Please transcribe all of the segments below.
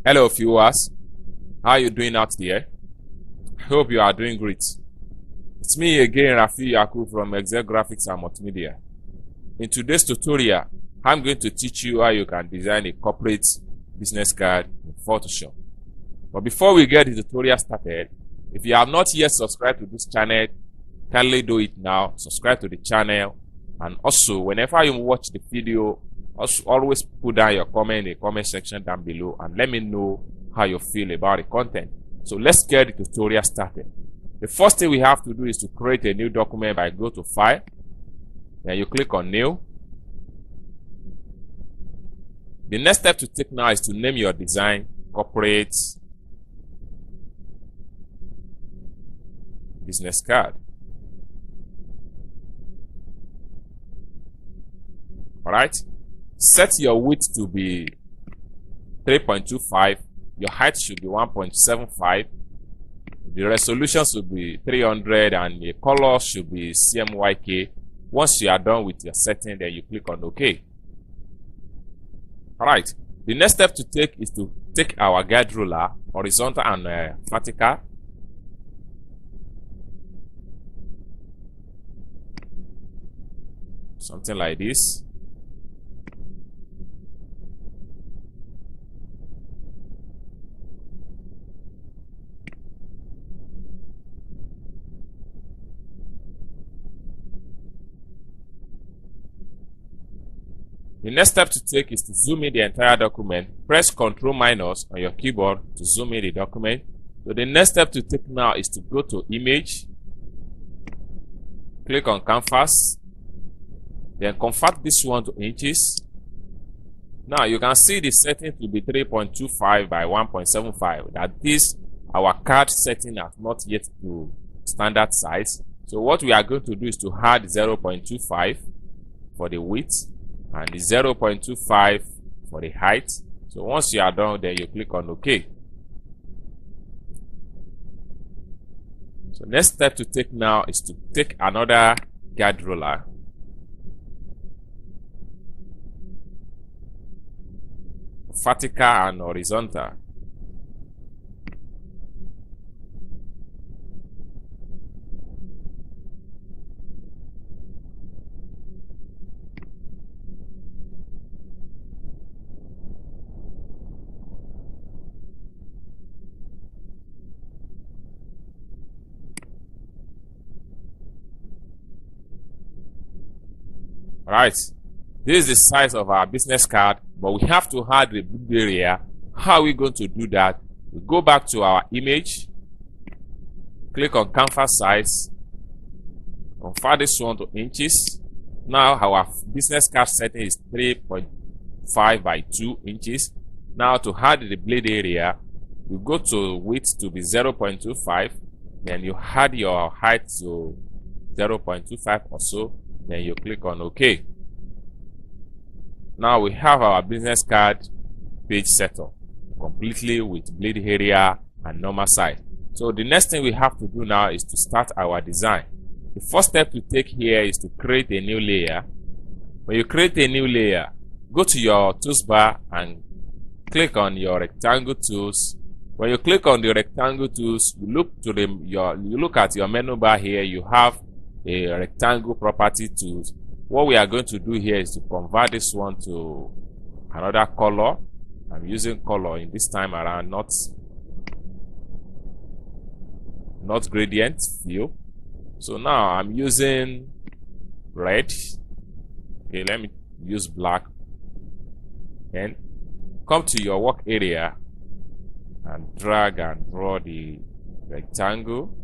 Hello viewers, how are you doing out there? I hope you are doing great. It's me again, Rafi Yaku from Excel Graphics and Multimedia. In today's tutorial, I'm going to teach you how you can design a corporate business card in Photoshop. But before we get the tutorial started, if you have not yet subscribed to this channel, kindly do it now. Subscribe to the channel, and also whenever you watch the video, always put down your comment in the comment section down below and let me know how you feel about the content. So let's get the tutorial started. The first thing we have to do is to create a new document by go to File, then you click on New. The next step to take now is to name your design Corporate Business Card. Alright, set your width to be 3.25, your height should be 1.75, the resolution should be 300, and the color should be CMYK. Once you are done with your setting, then you click on OK. Alright, the next step to take is to take our guide ruler, horizontal and vertical. Something like this. The next step to take is to zoom in the entire document. Press Ctrl- on your keyboard to zoom in the document. So the next step to take now is to go to Image, click on Canvas, then convert this one to inches. Now you can see the setting to be 3.25 by 1.75. That is, our card setting has not yet to standard size. So what we are going to do is to add 0.25 for the width and the 0.25 for the height. So once you are done, then you click on OK. So next step to take now is to take another guide ruler, vertical and horizontal. Alright, this is the size of our business card, but we have to add the blue area. How are we going to do that? We go back to our image, click on canvas size, convert this one to inches. Now our business card setting is 3.5 by 2 inches. Now to add the blade area, you go to width to be 0.25, then you add your height to 0.25 or so, then you click on OK. Now we have our business card page set up completely with blade area and normal size. So the next thing we have to do now is to start our design. The first step to take here is to create a new layer. When you create a new layer, go to your tools bar and click on your rectangle tools. When you click on the rectangle tools, you look at your menu bar here. You have a rectangle property tools. What we are going to do here is to convert this one to another color. I'm using color in this time around, not gradient view. So now I'm using red. Okay, let me use black. And come to your work area and drag and draw the rectangle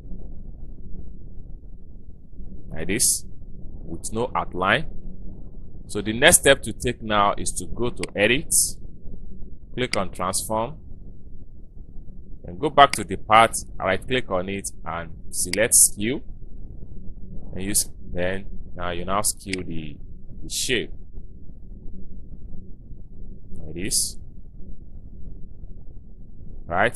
like this with no outline. So the next step to take now is to go to Edit, click on Transform, and go back to the part, right click on it and select Skew, and then now you skew the shape like this, right?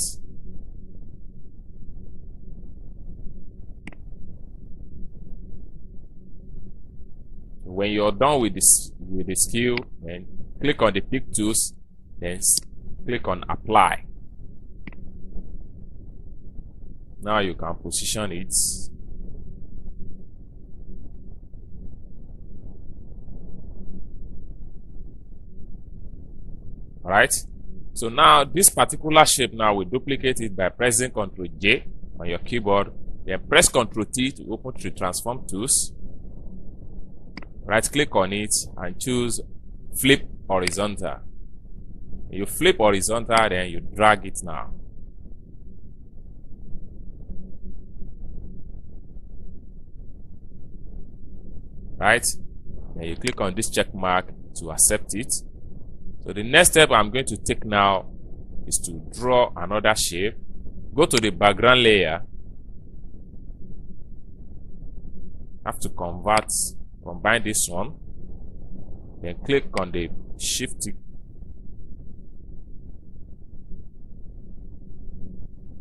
When you're done with the skew, then click on the pick tools, then click on Apply. Now you can position it. Alright, so now this particular shape, now we duplicate it by pressing Ctrl J on your keyboard, then press Ctrl T to open the transform tools. Right click on it and choose flip horizontal. You flip horizontal, then you drag it now. Right, then you click on this check mark to accept it. So the next step I'm going to take now is to draw another shape. Go to the background layer. Have to combine this one. Then click on the shift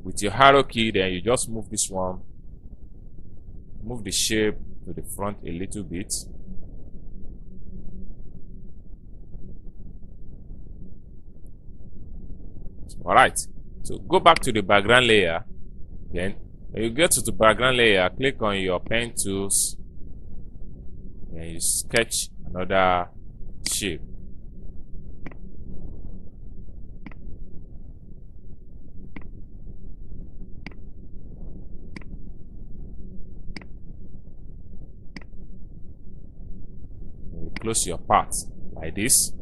with your arrow key. Then you just move this one. Move the shape to the front a little bit. Alright, so go back to the background layer. Then when you get to the background layer, click on your pen tools and you sketch another shape. You close your part like this.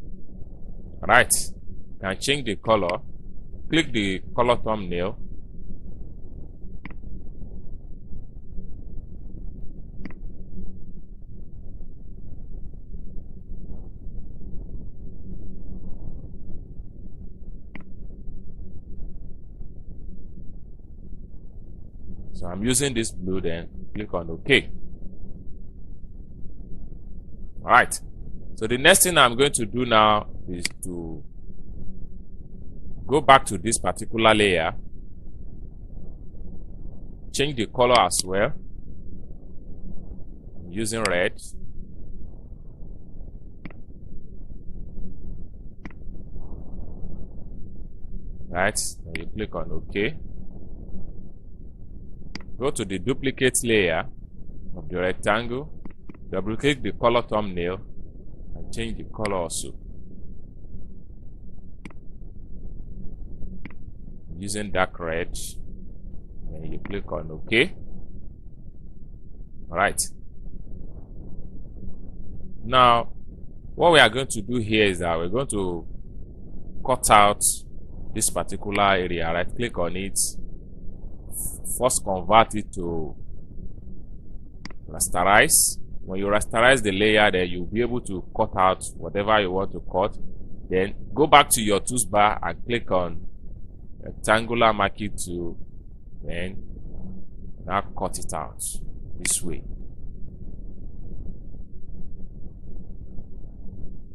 Alright, you can change the color. Click the color thumbnail. So I'm using this blue, then click on OK. Alright. So the next thing I'm going to do now is to go back to this particular layer, change the color as well, using red. Right, and you click on OK. Go to the duplicate layer of the rectangle, double click the color thumbnail and change the color also. Using dark red, and you click on OK. Alright. Now, what we are going to do here is that we're going to cut out this particular area. Right click on it. First convert it to rasterize. When you rasterize the layer, then you'll be able to cut out whatever you want to cut. Then go back to your tools bar and click on rectangular marquee tool, then now cut it out this way.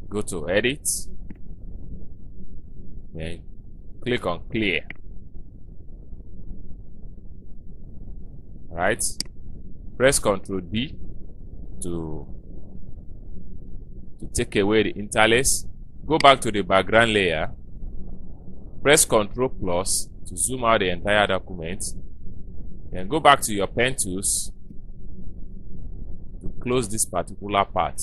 Go to edit, then click on clear. Right, press Ctrl D to take away the interlace. Go back to the background layer. Press Ctrl plus to zoom out the entire document. Then go back to your pen tools to close this particular part.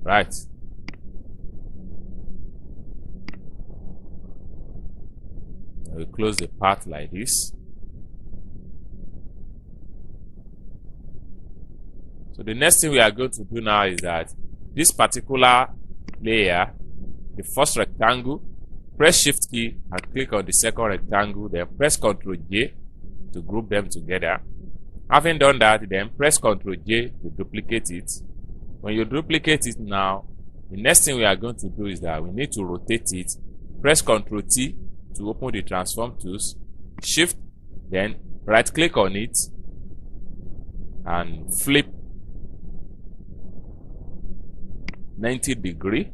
Right. We close the part like this. So the next thing we are going to do now is that this particular layer, the first rectangle, press Shift key and click on the second rectangle, then press Ctrl J to group them together. Having done that, then press Ctrl J to duplicate it. When you duplicate it now, the next thing we are going to do is that we need to rotate it. Press Ctrl T to open the transform tools. Shift, then right click on it and flip. 90 degree.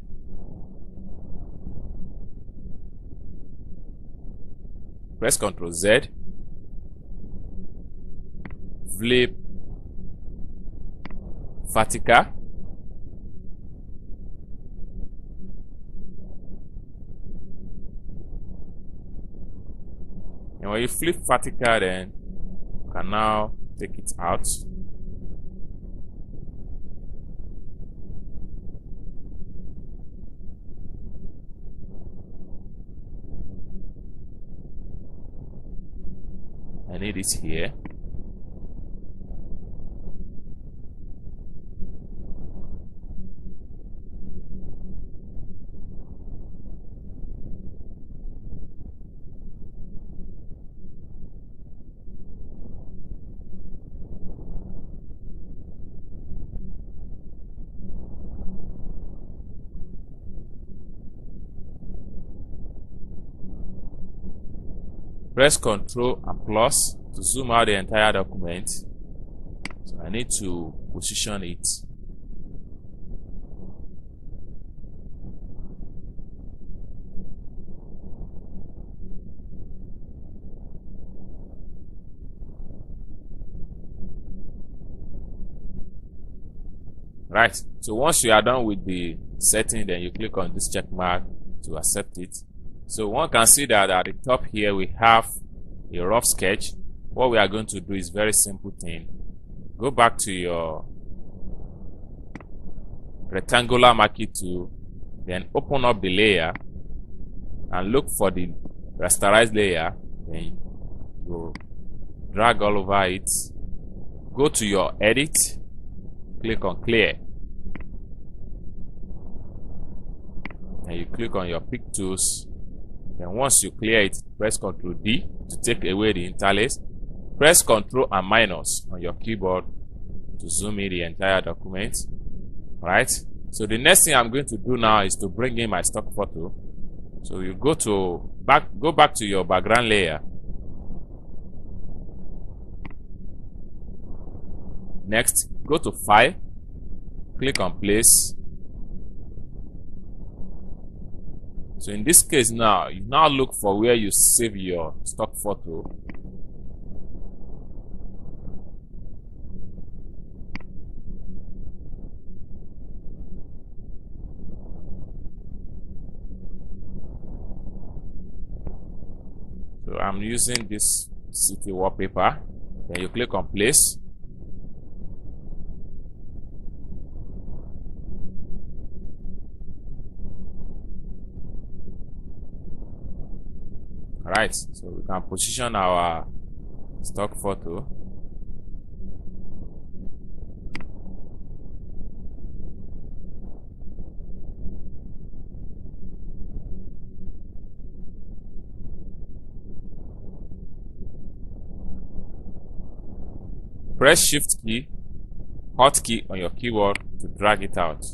Press Ctrl Z. Flip vertical. And when you flip vertical, then you can now take it out. I need it here. Press Ctrl and plus to zoom out the entire document. So I need to position it. Right. So once you are done with the setting, then you click on this check mark to accept it. So one can see that at the top here we have a rough sketch. What we are going to do is very simple thing. Go back to your rectangular marquee tool, then open up the layer and look for the rasterized layer. Then you drag all over it. Go to your edit, click on clear, and you click on your pick tools. Then once you clear it, press Ctrl D to take away the interlace. Press Ctrl and minus on your keyboard to zoom in the entire document. Right. So the next thing I'm going to do now is to bring in my stock photo. So you go back to your background layer. Next, go to File, click on Place. So in this case now, you now look for where you save your stock photo. So I'm using this city wallpaper. Then you click on Place. Alright, so we can position our stock photo. Press Shift key, Hotkey on your keyboard to drag it out.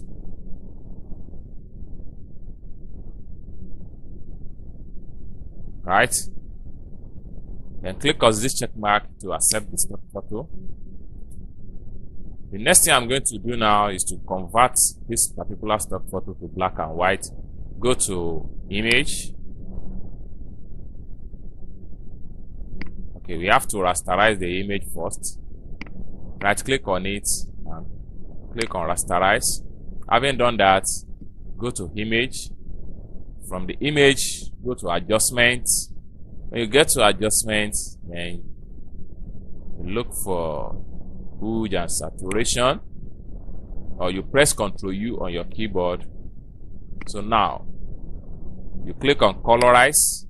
Right. Then click on this check mark to accept the stock photo. The next thing I'm going to do now is to convert this particular stock photo to black and white. Go to Image. Okay, we have to rasterize the image first. Right click on it and click on Rasterize. Having done that, go to Image. From the image, go to Adjustments. When you get to Adjustments, then you look for Hue and Saturation, or you press Ctrl U on your keyboard. So now you click on Colorize.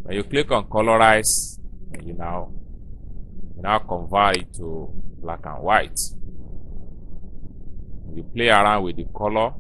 When you click on Colorize, and you now convert it to black and white. You play around with the color.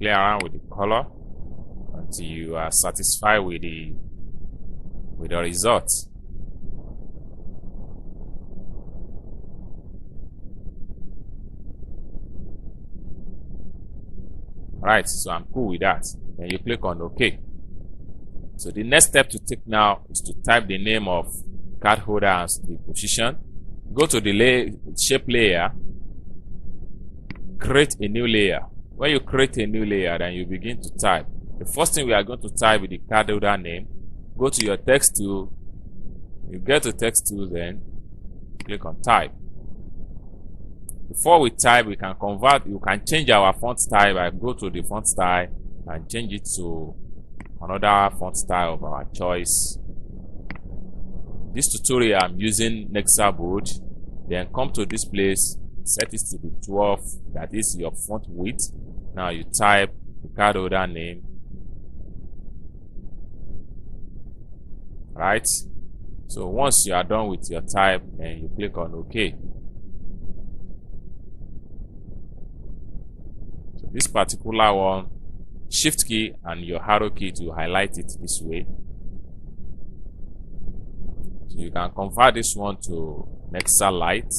play around with the color until you are satisfied with the result. Alright, so I'm cool with that. Then you click on OK. So the next step to take now is to type the name of card holder and the position. Go to the shape layer, create a new layer. When you create a new layer, then you begin to type. The first thing we are going to type is the card holder name. Go to your text tool. You get to text tool, then click on type. Before we type, we can convert. You can change our font style by go to the font style and change it to another font style of our choice. This tutorial I'm using Nexa bold. Then come to this place, set it to the 12. That is your font width. Now you type the card holder name. Right. So once you are done with your type, then you click on OK. So this particular one, Shift key and your arrow key to highlight it this way. So you can convert this one to Nexa light.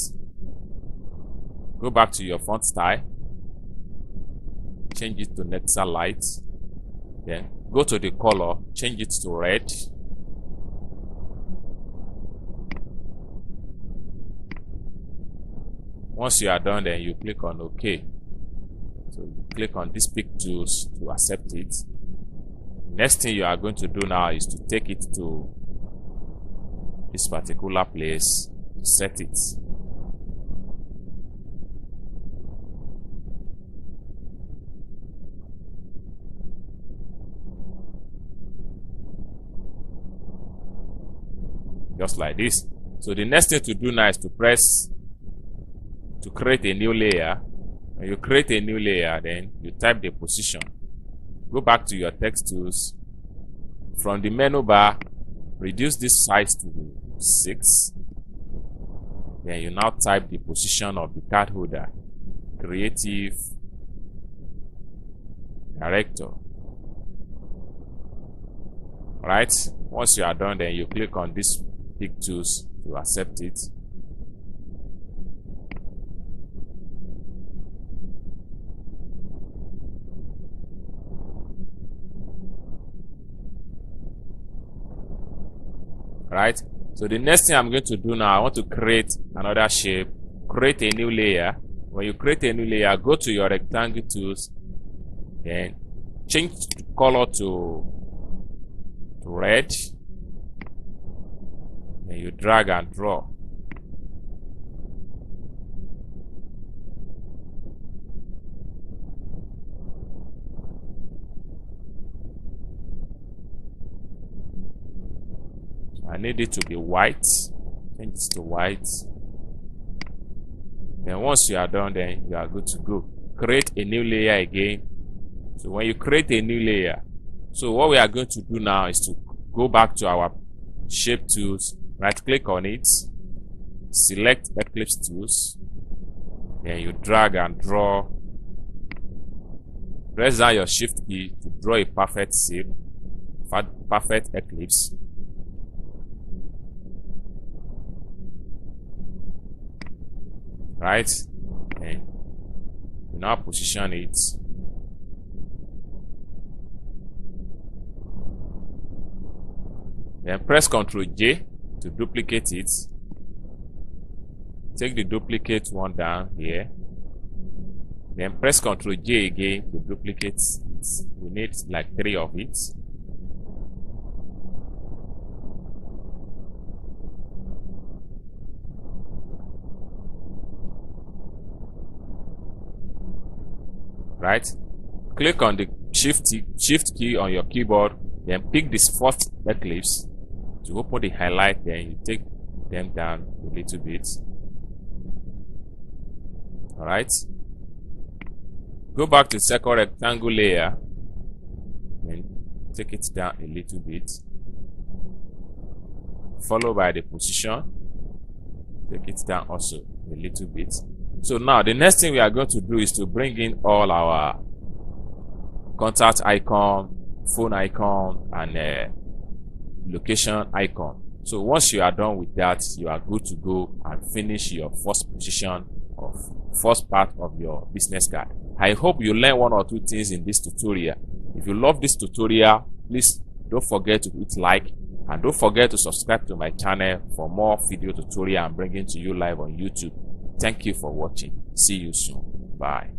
Go back to your font style, change it to Nexa light. Then go to the color, change it to red. Once you are done, then you click on OK. So you click on these pick tools to accept it. Next thing you are going to do now is to take it to this particular place to set it. Just like this. So the next thing to do now is to press to create a new layer. When you create a new layer, then you type the position. Go back to your text tools. From the menu bar, reduce this size to 6. Then you now type the position of the card holder. Creative Director. Alright, once you are done, then you click on this pick tools to accept it. Right, so the next thing I'm going to do now, I want to create another shape, create a new layer. When you create a new layer, go to your rectangle tools, then change the color to red, then you drag and draw. I need it to be white. Change it to white. Then once you are done, then you are good to go. Create a new layer again. So when you create a new layer, so what we are going to do now is to go back to our shape tools, right click on it, select Eclipse tools, then you drag and draw. Press down your shift key to draw a perfect shape, perfect ellipse. Right, and you now position it. Then press Ctrl J to duplicate it. Take the duplicate one down here. Then press Ctrl J again to duplicate it. We need like 3 of it. Right, click on the shift key on your keyboard, then pick this first ellipse to open the highlight. Then you take them down a little bit. All right, go back to second rectangle layer, then take it down a little bit, followed by the position. Take it down also a little bit. So now the next thing we are going to do is to bring in all our contact icon, phone icon, and location icon. So once you are done with that, you are good to go and finish your first position of first part of your business card. I hope you learn one or two things in this tutorial. If you love this tutorial, please don't forget to hit like, and don't forget to subscribe to my channel for more video tutorial I'm bringing to you live on YouTube. Thank you for watching. See you soon. Bye.